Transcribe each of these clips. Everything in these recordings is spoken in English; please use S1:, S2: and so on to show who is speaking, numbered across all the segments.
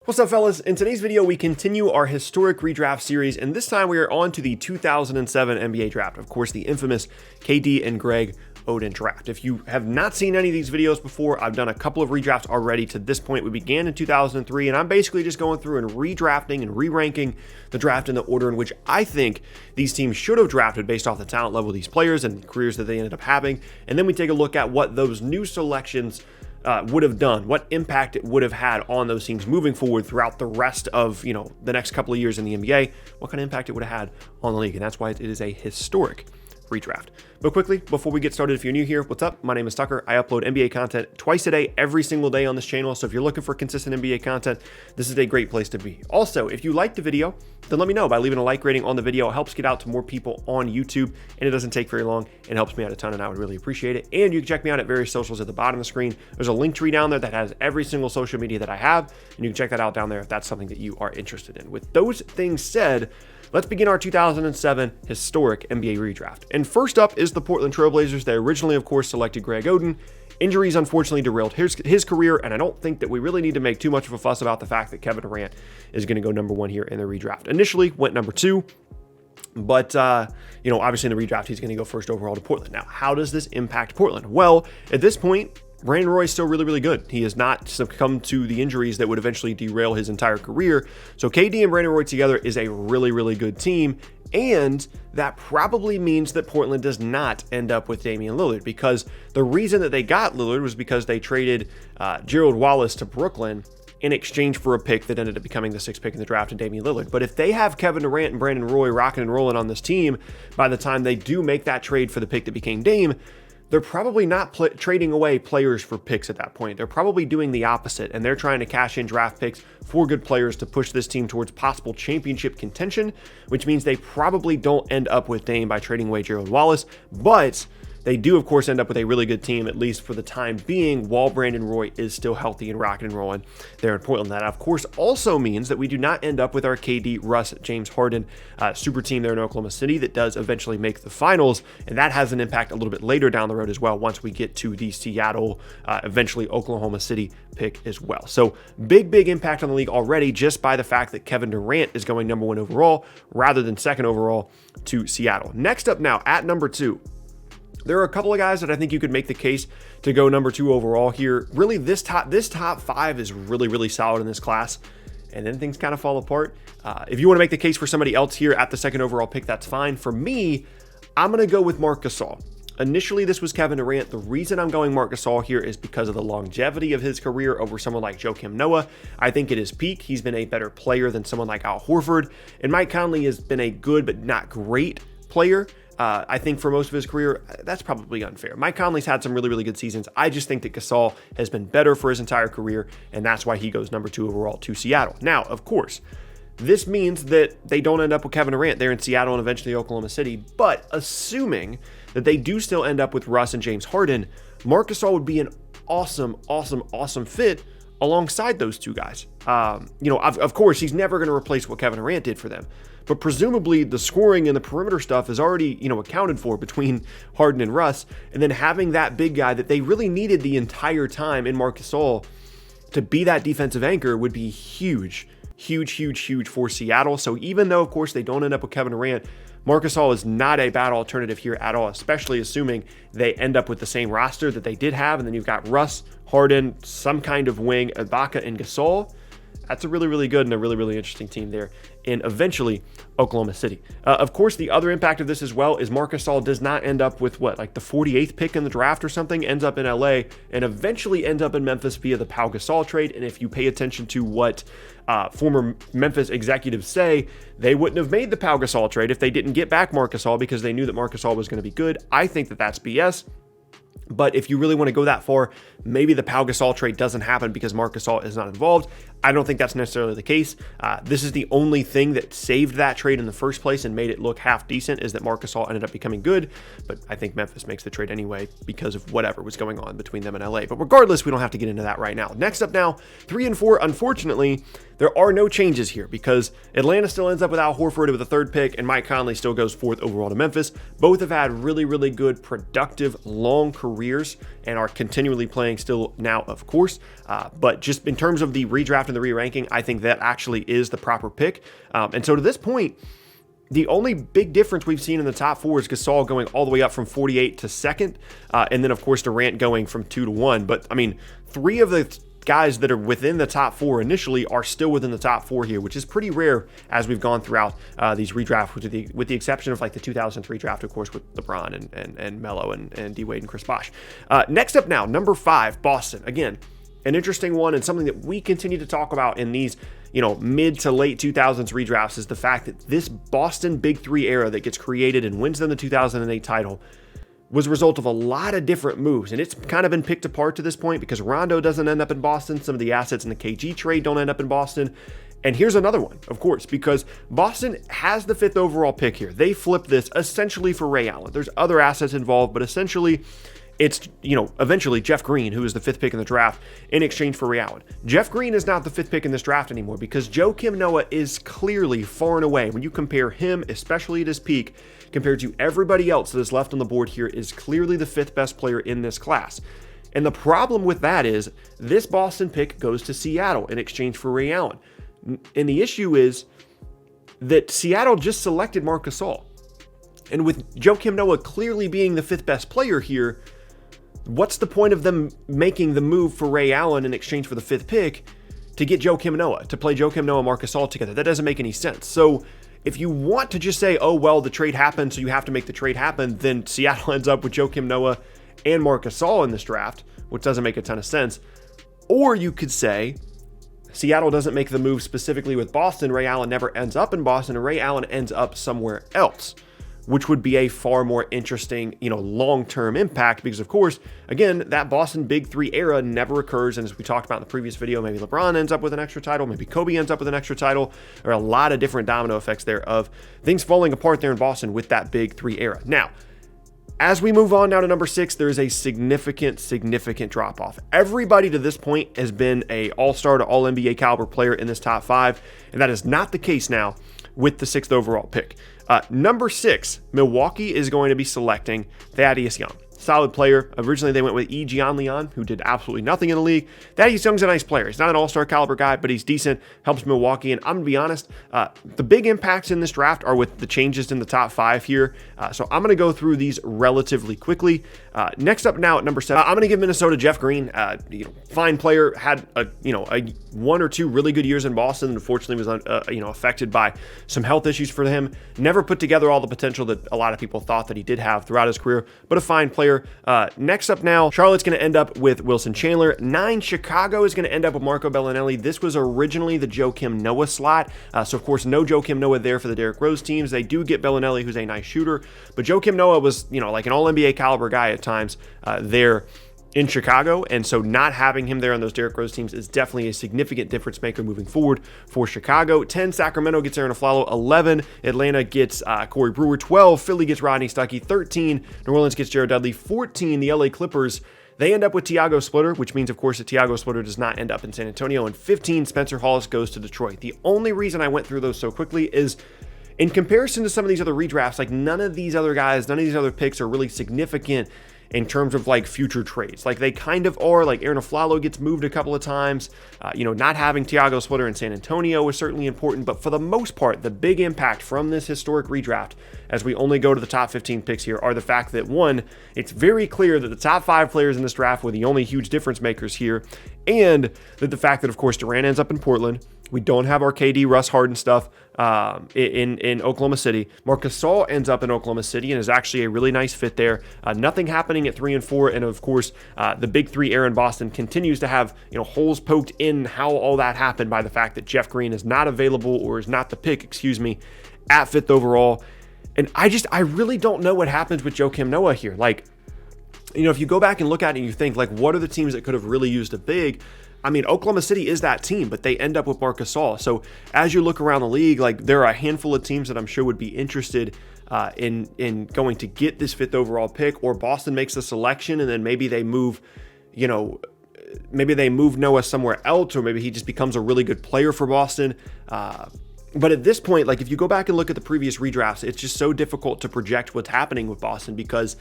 S1: What's up, fellas? In today's video, we continue our historic redraft series, and this time we are on to the 2007 NBA draft. Of course, the infamous KD and Greg Oden draft. If you have not seen any of these videos before, I've done a couple of redrafts already to this point. We began in 2003, and I'm basically just going through and redrafting and re-ranking the draft in the order in which I think these teams should have drafted based off the talent level of these players and the careers that they ended up having. And then we take a look at what those new selections would have done, what impact it would have had on those teams moving forward throughout the rest of, the next couple of years in the NBA, what kind of impact it would have had on the league. And that's why it is a historic redraft. But quickly, before we get started, if you're new here, what's up? My name is Tucker. I upload NBA content twice a day, every single day on this channel. So if you're looking for consistent NBA content, this is a great place to be. Also, if you liked the video, then let me know by leaving a like rating on the video. It helps get out to more people on YouTube, and it doesn't take very long. It helps me out a ton, and I would really appreciate it. And you can check me out at various socials at the bottom of the screen. There's a link tree down there that has every single social media that I have, and you can check that out down there if that's something that you are interested in. With those things said, let's begin our 2007 historic NBA redraft. And first up is the Portland Trailblazers. They originally, of course, selected Greg Oden. Injuries unfortunately derailed his career, and I don't think that we really need to make too much of a fuss about the fact that Kevin Durant is going to go number one here in the redraft. Initially went number two, but obviously in the redraft, he's going to go first overall to Portland. Now, how does this impact Portland? Well, at this point, Brandon Roy is still really, really good. He has not succumbed to the injuries that would eventually derail his entire career. So KD and Brandon Roy together is a really, really good team. And that probably means that Portland does not end up with Damian Lillard, because the reason that they got Lillard was because they traded Gerald Wallace to Brooklyn in exchange for a pick that ended up becoming the sixth pick in the draft in Damian Lillard. But if they have Kevin Durant and Brandon Roy rocking and rolling on this team by the time they do make that trade for the pick that became Dame, they're probably not trading away players for picks at that point. They're probably doing the opposite, and they're trying to cash in draft picks for good players to push this team towards possible championship contention, which means they probably don't end up with Dame by trading away Gerald Wallace, but they do, of course, end up with a really good team, at least for the time being, while Brandon Roy is still healthy and rocking and rolling there in Portland. That, of course, also means that we do not end up with our KD, Russ, James Harden super team there in Oklahoma City that does eventually make the finals, and that has an impact a little bit later down the road as well once we get to the Seattle, eventually Oklahoma City pick as well. So big impact on the league already just by the fact that Kevin Durant is going number one overall rather than second overall to Seattle. Next up now, at number two, there are a couple of guys that I think you could make the case to go number two overall here. Really, this top five is really, really solid in this class, and then things kind of fall apart. If you want to make the case for somebody else here at the second overall pick, that's fine. For me, I'm going to go with Marc Gasol. Initially, this was Kevin Durant. The reason I'm going Marc Gasol here is because of the longevity of his career over someone like Joakim Noah. I think at his peak, he's been a better player than someone like Al Horford, and Mike Conley has been a good but not great player. I think for most of his career, that's probably unfair. Mike Conley's had some really, really good seasons. I just think that Gasol has been better for his entire career, and that's why he goes number two overall to Seattle. Now, of course, this means that they don't end up with Kevin Durant there in Seattle and eventually Oklahoma City, but assuming that they do still end up with Russ and James Harden, Marc Gasol would be an awesome fit alongside those two guys. Of course, he's never going to replace what Kevin Durant did for them, but presumably the scoring and the perimeter stuff is already, accounted for between Harden and Russ, and then having that big guy that they really needed the entire time in Marc Gasol to be that defensive anchor would be huge for Seattle. So even though, of course, they don't end up with Kevin Durant, Marc Gasol is not a bad alternative here at all, especially assuming they end up with the same roster that they did have, and then you've got Russ, Harden, some kind of wing, Ibaka, and Gasol. That's a really, really good and a really, really interesting team there in eventually Oklahoma City. Of course, the other impact of this as well is Marc Gasol does not end up with the 48th pick in the draft or something, ends up in LA and eventually ends up in Memphis via the Pau Gasol trade. And if you pay attention to what former Memphis executives say, they wouldn't have made the Pau Gasol trade if they didn't get back Marc Gasol because they knew that Marc Gasol was going to be good. I think that that's BS. But if you really want to go that far, maybe the Pau Gasol trade doesn't happen because Marc Gasol is not involved. I don't think that's necessarily the case. This is the only thing that saved that trade in the first place and made it look half decent, is that Marc Gasol ended up becoming good. But I think Memphis makes the trade anyway because of whatever was going on between them and LA. But regardless, we don't have to get into that right now. Next up now, 3 and 4. Unfortunately, there are no changes here because Atlanta still ends up with Al Horford with the third pick, and Mike Conley still goes fourth overall to Memphis. Both have had really, really good, productive, long careers and are continually playing still now, of course. But just in terms of the redraft and the re-ranking, I think that actually is the proper pick. And so to this point, the only big difference we've seen in the top 4 is Gasol going all the way up from 48 to second, and then of course Durant going from 2 to 1. But I mean, 3 of the guys that are within the top 4 initially are still within the top 4 here, which is pretty rare as we've gone throughout these redrafts, with the exception of like the 2003 draft, of course, with LeBron and Melo and D Wade and Chris Bosh. Next up now, number 5, Boston. Again, an interesting one, and something that we continue to talk about in these mid to late 2000s redrafts is the fact that this Boston Big Three era that gets created and wins them the 2008 title was a result of a lot of different moves. And it's kind of been picked apart to this point because Rondo doesn't end up in Boston. Some of the assets in the KG trade don't end up in Boston. And here's another one, of course, because Boston has the 5th overall pick here. They flipped this essentially for Ray Allen. There's other assets involved, but essentially it's, eventually Jeff Green, who is the 5th pick in the draft, in exchange for Ray Allen. Jeff Green is not the 5th pick in this draft anymore because Joakim Noah is clearly far and away, when you compare him, especially at his peak, compared to everybody else that is left on the board here, is clearly the 5th best player in this class. And the problem with that is this Boston pick goes to Seattle in exchange for Ray Allen. And the issue is that Seattle just selected Marc Gasol. And with Joakim Noah clearly being the 5th best player here, what's the point of them making the move for Ray Allen in exchange for the 5th pick to get Joakim Noah, to play Joakim Noah and Marc Gasol together? That doesn't make any sense. So if you want to just say, oh, well, the trade happened, so you have to make the trade happen, then Seattle ends up with Joakim Noah and Marc Gasol in this draft, which doesn't make a ton of sense. Or you could say Seattle doesn't make the move specifically with Boston. Ray Allen never ends up in Boston, and Ray Allen ends up somewhere else, which would be a far more interesting, long-term impact because, of course, again, that Boston Big Three era never occurs. And as we talked about in the previous video, maybe LeBron ends up with an extra title, maybe Kobe ends up with an extra title. There are a lot of different domino effects there of things falling apart there in Boston with that Big Three era. Now, as we move on now to number 6, there is a significant drop-off. Everybody to this point has been a all-star to all-NBA caliber player in this top 5, and that is not the case now with the 6th overall pick. Number 6, Milwaukee is going to be selecting Thaddeus Young. Solid player. Originally, they went with E. Gian Leon, who did absolutely nothing in the league. Thaddeus Young's a nice player. He's not an all-star caliber guy, but he's decent, helps Milwaukee. And I'm going to be honest, the big impacts in this draft are with the changes in the top 5 here. So I'm going to go through these relatively quickly. Next up now at number 7, I'm going to give Minnesota Jeff Green. Fine player, had a 1 or 2 really good years in Boston. Unfortunately, was affected by some health issues for him. Never put together all the potential that a lot of people thought that he did have throughout his career, but a fine player. Next up now, Charlotte's going to end up with Wilson Chandler. 9, Chicago is going to end up with Marco Bellinelli. This was originally the Joakim Noah slot. So, of course, no Joakim Noah there for the Derrick Rose teams. They do get Bellinelli, who's a nice shooter. But Joakim Noah was, like an all-NBA caliber guy at times there in Chicago. And so not having him there on those Derrick Rose teams is definitely a significant difference maker moving forward for Chicago. 10, Sacramento gets Aaron Aflalo. 11, Atlanta gets Corey Brewer. 12, Philly gets Rodney Stuckey. 13, New Orleans gets Jared Dudley. 14, the LA Clippers, they end up with Tiago Splitter, which means, of course, that Tiago Splitter does not end up in San Antonio. And 15, Spencer Hawes goes to Detroit. The only reason I went through those so quickly is in comparison to some of these other redrafts, like none of these other guys, none of these other picks are really significant in terms of like future trades. Like they kind of are. Like Aaron Aflalo gets moved a couple of times. Not having Tiago Splitter in San Antonio is certainly important, but for the most part, the big impact from this historic redraft, as we only go to the top 15 picks here, are the fact that, one, it's very clear that the top 5 players in this draft were the only huge difference makers here, and that the fact that, of course, Durant ends up in Portland. We don't have our KD, Russ Harden stuff in Oklahoma City. Marc Gasol ends up in Oklahoma City and is actually a really nice fit there. Nothing happening at 3 and 4, and of course, the Big Three era in Boston continues to have holes poked in how all that happened by the fact that Jeff Green is not available, or is not the pick, at 5th overall. And I really don't know what happens with Joakim Noah here. Like, if you go back and look at it and you think, like, what are the teams that could have really used a big? I mean, Oklahoma City is that team, but they end up with Marc Gasol. So as you look around the league, like there are a handful of teams that I'm sure would be interested in going to get this 5th overall pick, or Boston makes the selection and then maybe they move, Noah somewhere else, or maybe he just becomes a really good player for Boston. But at this point, like if you go back and look at the previous redrafts, it's just so difficult to project what's happening with Boston because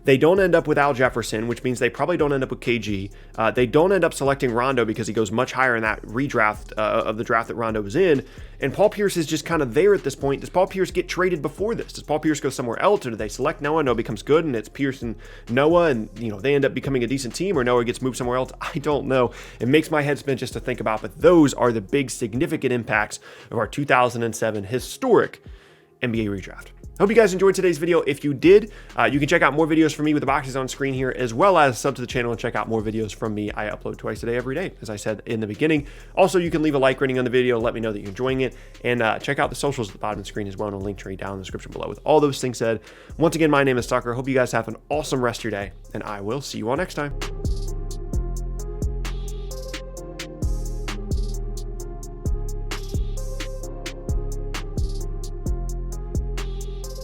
S1: They don't end up with Al Jefferson, which means they probably don't end up with KG. They don't end up selecting Rondo because he goes much higher in that redraft of the draft that Rondo was in. And Paul Pierce is just kind of there at this point. Does Paul Pierce get traded before this? Does Paul Pierce go somewhere else, or do they select Noah? Noah becomes good, and it's Pierce and Noah, and they end up becoming a decent team, or Noah gets moved somewhere else? I don't know. It makes my head spin just to think about, but those are the big significant impacts of our 2007 historic NBA redraft. I hope you guys enjoyed today's video. If you did, you can check out more videos from me with the boxes on screen here, as well as sub to the channel and check out more videos from me. I upload twice a day, every day, as I said in the beginning. Also, you can leave a like rating on the video, let me know that you're enjoying it, and check out the socials at the bottom of the screen as well, and a link tree down in the description below. With all those things said, once again, my name is Tucker. Hope you guys have an awesome rest of your day, and I will see you all next time.